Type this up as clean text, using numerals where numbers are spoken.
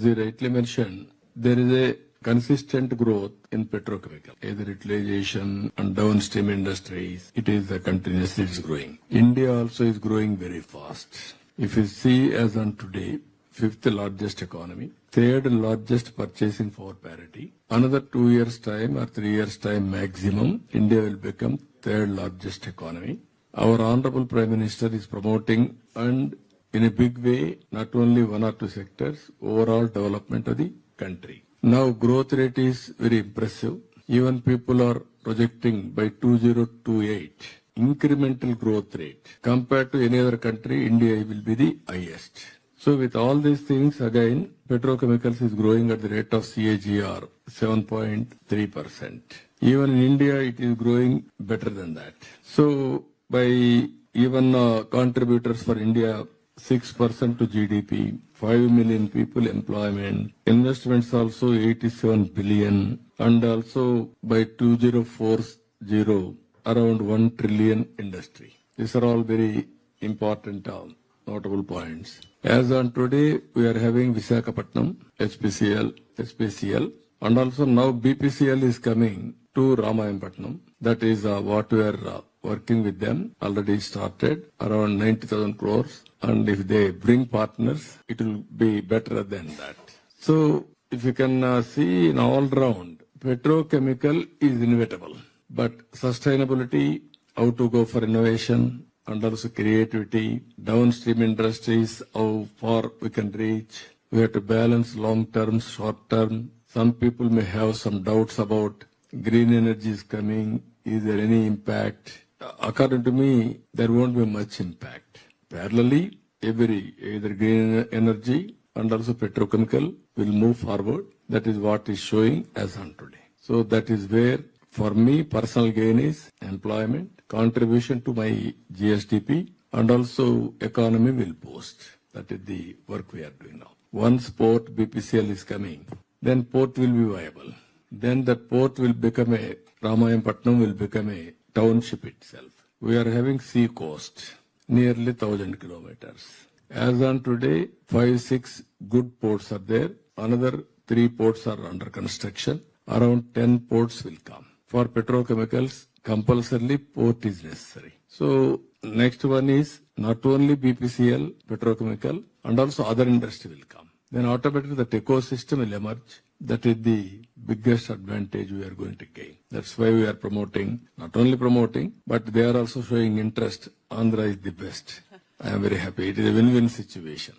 as you rightly mentioned, there is a consistent growth in petrochemical, either utilization and downstream industries. It is continuously it's growing. India also is growing very fast. If you see as on today, fifth largest economy, third largest purchasing power parity. Another 2 years time or 3 years time maximum, India will become third largest economy. Our Honorable Prime Minister is promoting and in a big way, not only one or two sectors, overall development of the country. Now growth rate is very impressive. Even people are projecting by 2028, incremental growth rate. Compared to any other country, India will be the highest. So with all these things, again, petrochemicals is growing at the rate of CAGR 7.3%. Even in India, it is growing better than that. So by even contributors for India, 6% to GDP, 5 million people employment, investments also 87 billion, and also by 2040, around 1 trillion industry. These are all very important notable points. As on today, we are having Visakhapatnam, SPCL, and also now BPCL is coming to Ramayanpatnam. That is what we are working with them. Already started around 90,000 crores. And if they bring partners, it will be better than that. So if you can see in all round, petrochemical is inevitable. But sustainability, how to go for innovation, and also creativity, downstream industries, how far we can reach. We have to balance long term, short term. Some people may have some doubts about green energy is coming. Is there any impact? According to me, there won't be much impact. Parallelly, either green energy and also petrochemical will move forward. That is what is showing as on today. So that is where, for me, personal gain is employment, contribution to my GSDP, and also economy will boost. That is the work we are doing now. Once port BPCL is coming, then port will be viable. Then that port will become Ramayanpatnam will become a township itself. We are having sea coast, nearly 1,000 kilometers. As on today, 5-6 good ports are there. Another 3 ports are under construction. Around 10 ports will come. For petrochemicals, compulsorily port is necessary. So next one is not only BPCL, petrochemical, and also other industry will come. Then automatically that ecosystem will emerge. That is the biggest advantage we are going to gain. That's why we are promoting, not only promoting, but they are also showing interest. Andhra is the best. I am very happy. It is a win-win situation.